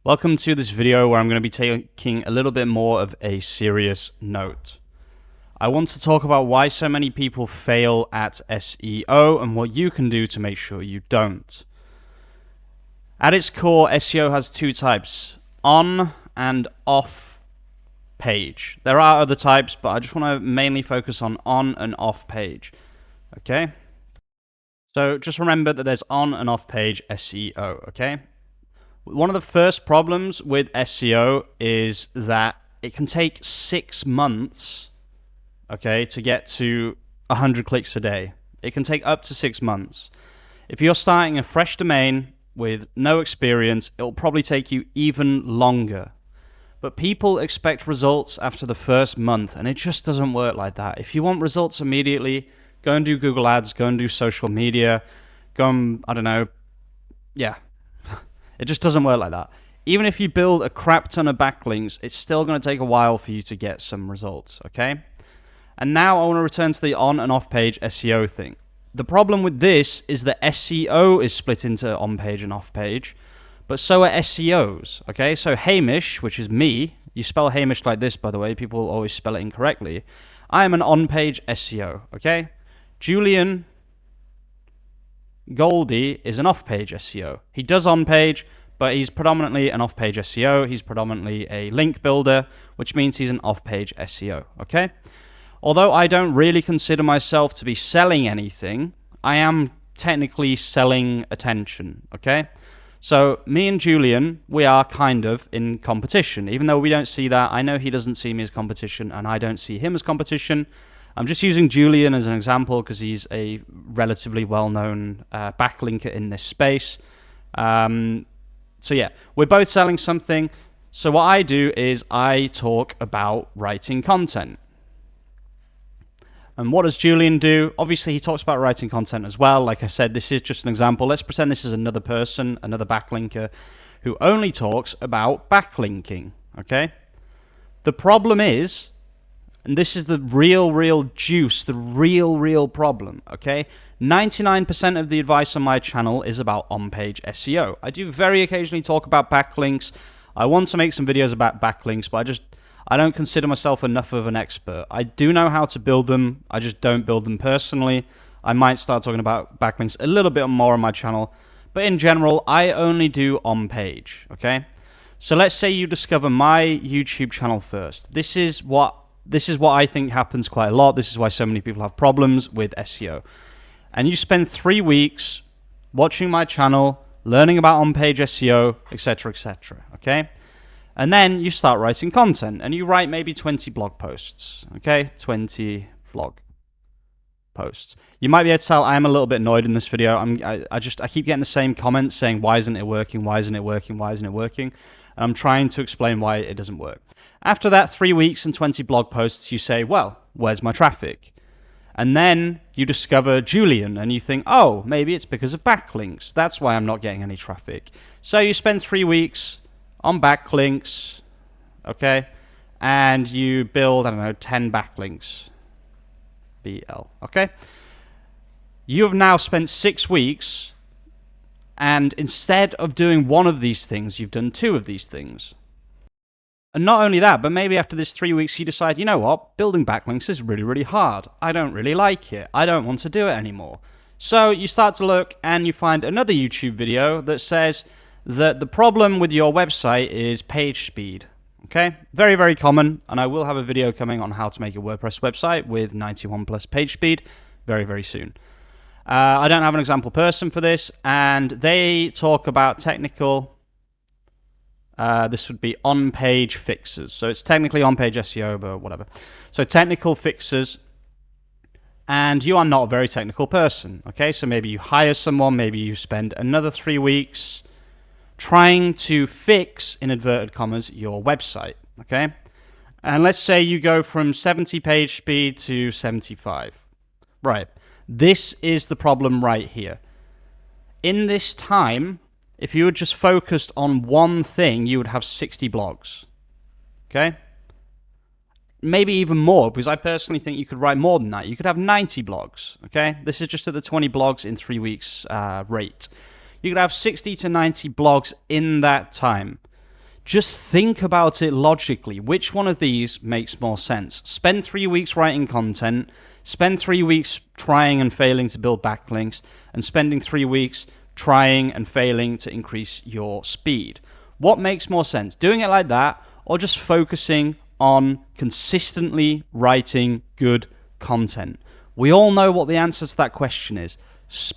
Welcome to this video where I'm going to be taking a little bit more of a serious note. I want to talk about why so many people fail at SEO and what you can do to make sure you don't. At its core, SEO has two types, on and off page. There are other types, but I just want to mainly focus on and off page. Okay? So just remember that there's on and off page SEO, okay? One of the first problems with SEO is that it can take 6 months, okay, to get to 100 clicks a day. It can take up to 6 months. If you're starting a fresh domain with no experience, it'll probably take you even longer. But people expect results after the first month, and it just doesn't work like that. If you want results immediately, go and do Google Ads, go and do social media, go and, I don't know, yeah. It just doesn't work like that. Even if you build a crap ton of backlinks, it's still going to take a while for you to get some results, okay? And now I want to return to the on and off page SEO thing. The problem with this is that SEO is split into on page and off page, but so are SEOs, okay? So Hamish, which is me, you spell Hamish like this, by the way, people always spell it incorrectly. I am an on page SEO, okay? Julian Goldie is an off-page SEO. He does on-page, but he's predominantly an off-page SEO. He's predominantly a link builder, which means he's an off-page SEO, okay? Although I don't really consider myself to be selling anything, I am technically selling attention, okay? So me and Julian, we are kind of in competition. Even though we don't see that, I know he doesn't see me as competition, and I don't see him as competition. I'm just using Julian as an example because he's a relatively well-known backlinker in this space. So yeah, we're both selling something. So what I do is I talk about writing content. And what does Julian do? Obviously, he talks about writing content as well. Like I said, this is just an example. Let's pretend this is another person, another backlinker, who only talks about backlinking, okay? The problem is, and this is the real juice, the real problem, okay? 99% of the advice on my channel is about on-page SEO. I do very occasionally talk about backlinks. I want to make some videos about backlinks, but I don't consider myself enough of an expert. I do know how to build them. I just don't build them personally. I might start talking about backlinks a little bit more on my channel, but in general, I only do on-page, okay? So let's say you discover my YouTube channel first. This is what I think happens quite a lot. This is why so many people have problems with SEO. And you spend 3 weeks watching my channel, learning about on-page SEO, etc., etc., okay? And then you start writing content, and you write maybe 20 blog posts, okay? 20 blog posts. You might be able to tell I am a little bit annoyed in this video. I keep getting the same comments saying, why isn't it working? Why isn't it working? Why isn't it working? And I'm trying to explain why it doesn't work. After that 3 weeks and 20 blog posts, you say, well, where's my traffic? And then you discover Julian and you think, oh, maybe it's because of backlinks. That's why I'm not getting any traffic. So you spend 3 weeks on backlinks, okay? And you build, I don't know, 10 backlinks. BL, okay? You have now spent 6 weeks, and instead of doing one of these things, you've done 2 of these things. And not only that, but maybe after this 3 weeks, you decide, you know what, building backlinks is really hard. I don't really like it. I don't want to do it anymore. So you start to look and you find another YouTube video that says that the problem with your website is page speed. Okay, very common, and I will have a video coming on how to make a WordPress website with 91 plus page speed very soon. I don't have an example person for this, and they talk about technical. This would be on-page fixes. So it's technically on-page SEO, but whatever. So technical fixes, and you are not a very technical person, okay? So maybe you hire someone, maybe you spend another 3 weeks trying to fix, in inverted commas, your website, okay? And let's say you go from 70 page speed to 75. Right. This is the problem right here. In this time, if you were just focused on one thing, you would have 60 blogs, okay? Maybe even more, because I personally think you could write more than that. You could have 90 blogs, okay? This is just at the 20 blogs in 3 weeks rate. You could have 60 to 90 blogs in that time. Just think about it logically. Which one of these makes more sense? Spend 3 weeks writing content, spend 3 weeks trying and failing to build backlinks, and spending 3 weeks trying and failing to increase your speed. What makes more sense? Doing it like that, or just focusing on consistently writing good content? We all know what the answer to that question is.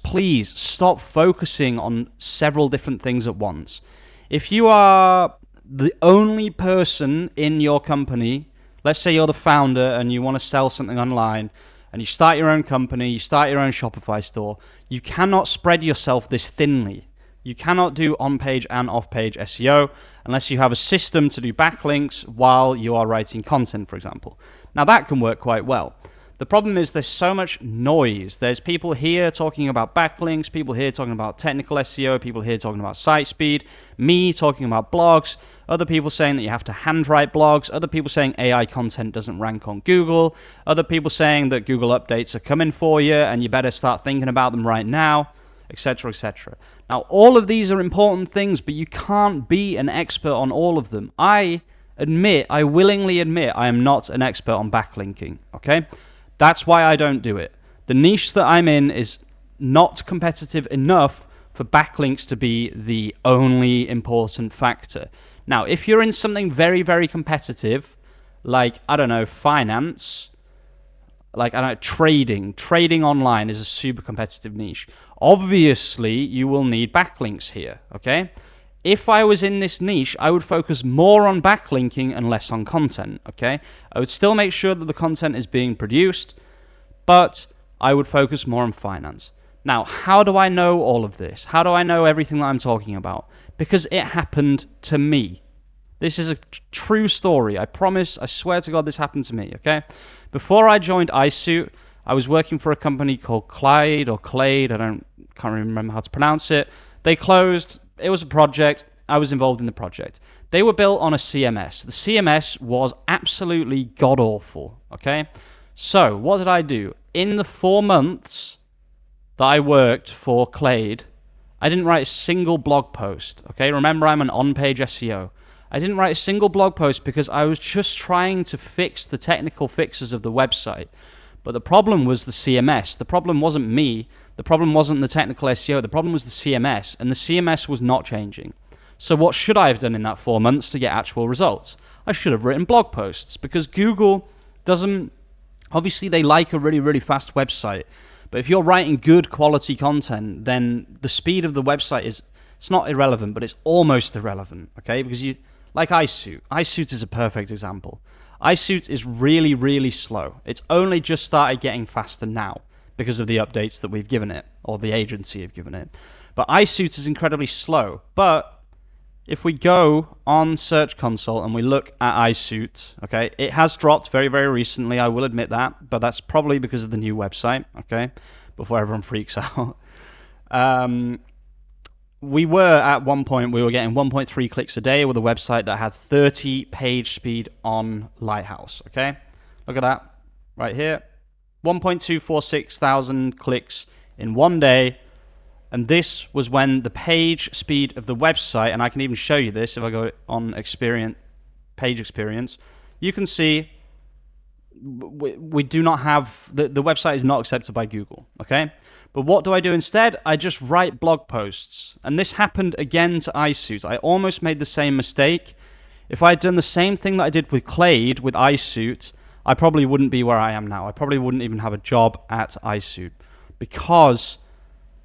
Please stop focusing on several different things at once. If you are the only person in your company, let's say you're the founder and you want to sell something online, and you start your own company, you start your own Shopify store, you cannot spread yourself this thinly. You cannot do on-page and off-page SEO unless you have a system to do backlinks while you are writing content, for example. Now that can work quite well. The problem is there's so much noise. There's people here talking about backlinks, people here talking about technical SEO, people here talking about site speed, me talking about blogs, other people saying that you have to handwrite blogs, other people saying AI content doesn't rank on Google, other people saying that Google updates are coming for you and you better start thinking about them right now, etc., etc. Now, all of these are important things, but you can't be an expert on all of them. I willingly admit I am not an expert on backlinking, okay? That's why I don't do it. The niche that I'm in is not competitive enough for backlinks to be the only important factor. Now, if you're in something very, very competitive, like, I don't know, finance, like, I don't know, trading online is a super competitive niche. Obviously, you will need backlinks here, okay? If I was in this niche, I would focus more on backlinking and less on content, okay? I would still make sure that the content is being produced, but I would focus more on finance. Now, how do I know all of this? How do I know everything that I'm talking about? Because it happened to me. This is a true story. I promise, I swear to God, this happened to me, okay? Before I joined iSuit, I was working for a company called Clyde or Clade. Can't remember how to pronounce it. They closed. It was a project. I was involved in the project. They were built on a CMS. The CMS was absolutely god-awful, okay? So, what did I do? In the 4 months that I worked for Clade, I didn't write a single blog post, okay? Remember, I'm an on-page SEO. I didn't write a single blog post because I was just trying to fix the technical fixes of the website. But the problem was the CMS. The problem wasn't me. The problem wasn't the technical SEO. The problem was the CMS, and the CMS was not changing. So what should I have done in that 4 months to get actual results? I should have written blog posts, because Google doesn't... Obviously, they like a really, really fast website. But if you're writing good quality content, then the speed of the website it's not irrelevant, but it's almost irrelevant, okay? Because like iSuit. iSuit is a perfect example. iSuit is really, really slow. It's only just started getting faster now because of the updates that we've given it, or the agency have given it. But iSuit is incredibly slow. But if we go on Search Console and we look at iSuit, okay, it has dropped very, very recently, I will admit that, but that's probably because of the new website, okay, before everyone freaks out. We were, at one point, we were getting 1.3 clicks a day with a website that had 30 page speed on Lighthouse, okay? Look at that, right here. 1.246 thousand clicks in 1 day, and this was when the page speed of the website, and I can even show you this if I go on page experience, you can see we do not have, the website is not accepted by Google, okay? But what do I do instead? I just write blog posts. And this happened again to iSuit. I almost made the same mistake. If I had done the same thing that I did with Clade, with iSuit, I probably wouldn't be where I am now. I probably wouldn't even have a job at iSuit, because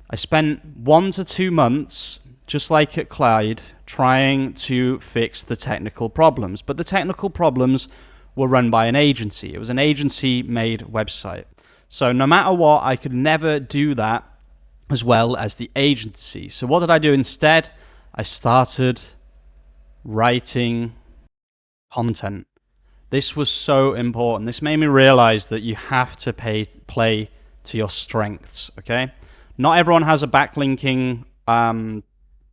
I spent 1 to 2 months, just like at Clyde, trying to fix the technical problems. But the technical problems were run by an agency. It was an agency-made website. So no matter what, I could never do that as well as the agency. So what did I do instead? I started writing content. This was so important. This made me realize that you have to play to your strengths, okay? Not everyone has a backlinking kind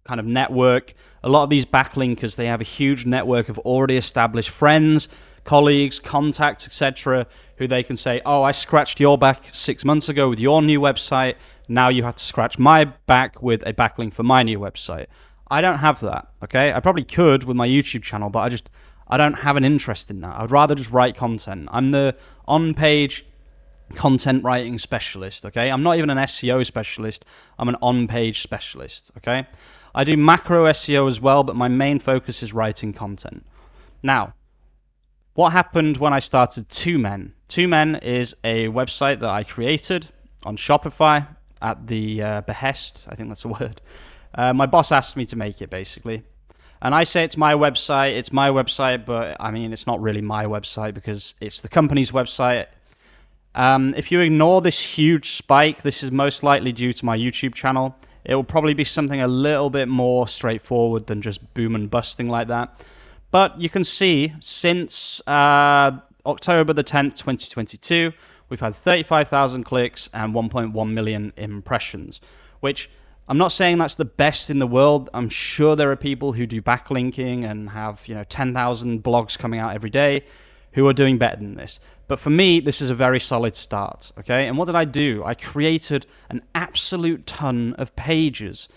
of network. A lot of these backlinkers, they have a huge network of already established friends, colleagues, contacts, etc., who they can say, oh, I scratched your back 6 months ago with your new website. Now you have to scratch my back with a backlink for my new website. I don't have that, okay? I probably could with my YouTube channel, but I don't have an interest in that. I'd rather just write content. I'm the on-page content writing specialist, okay? I'm not even an SEO specialist. I'm an on-page specialist, okay? I do macro SEO as well, but my main focus is writing content. Now, what happened when I started Two Men? Two Men is a website that I created on Shopify at the behest, I think that's a word. My boss asked me to make it, basically. And I say it's my website, but I mean, it's not really my website because it's the company's website. If you ignore this huge spike, this is most likely due to my YouTube channel. It will probably be something a little bit more straightforward than just boom and busting like that. But you can see since October the 10th, 2022, we've had 35,000 clicks and 1.1 million impressions, which I'm not saying that's the best in the world. I'm sure there are people who do backlinking and have 10,000 blogs coming out every day who are doing better than this. But for me, this is a very solid start, okay? And what did I do? I created an absolute ton of pages.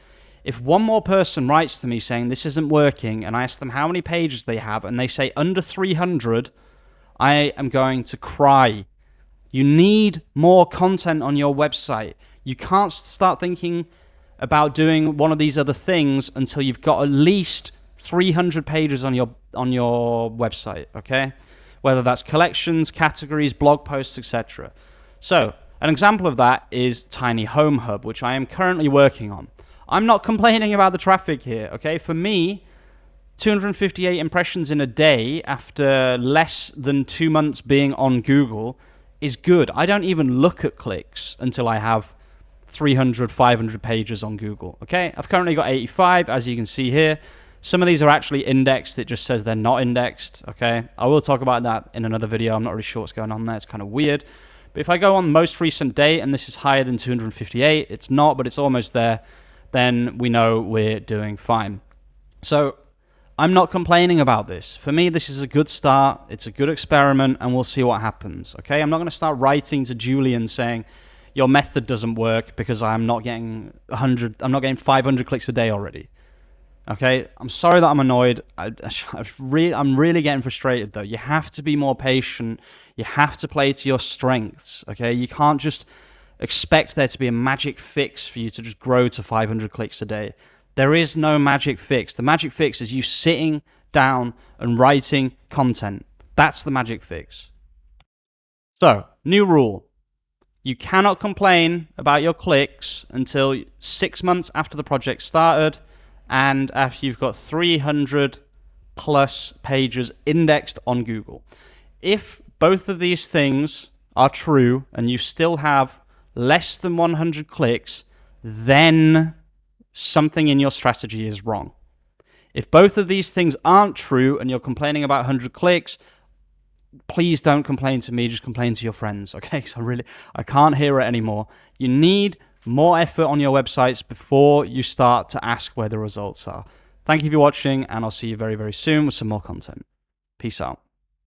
If one more person writes to me saying this isn't working, and I ask them how many pages they have, and they say under 300, I am going to cry. You need more content on your website. You can't start thinking about doing one of these other things until you've got at least 300 pages on your website, okay? Whether that's collections, categories, blog posts, etc. So, an example of that is Tiny Home Hub, which I am currently working on. I'm not complaining about the traffic here, okay? For me, 258 impressions in a day after less than 2 months being on Google is good. I don't even look at clicks until I have 300, 500 pages on Google, okay? I've currently got 85, as you can see here. Some of these are actually indexed. It just says they're not indexed, okay? I will talk about that in another video. I'm not really sure what's going on there. It's kind of weird. But if I go on most recent date, and this is higher than 258, it's not, but it's almost there, then we know we're doing fine. So I'm not complaining about this. For me, this is a good start. It's a good experiment, and we'll see what happens, okay? I'm not going to start writing to Julian saying, your method doesn't work because I'm not getting 500 clicks a day already. Okay, I'm sorry that I'm annoyed. I'm really getting frustrated though. You have to be more patient. You have to play to your strengths, okay? You can't just expect there to be a magic fix for you to just grow to 500 clicks a day. There is no magic fix. The magic fix is you sitting down and writing content. That's the magic fix. So, new rule. You cannot complain about your clicks until 6 months after the project started and after you've got 300 plus pages indexed on Google. If both of these things are true and you still have less than 100 clicks, then something in your strategy is wrong. If both of these things aren't true and you're complaining about 100 clicks, please don't complain to me, just complain to your friends, okay? Because I can't hear it anymore. You need more effort on your websites before you start to ask where the results are. Thank you for watching, and I'll see you very, very soon with some more content. Peace out.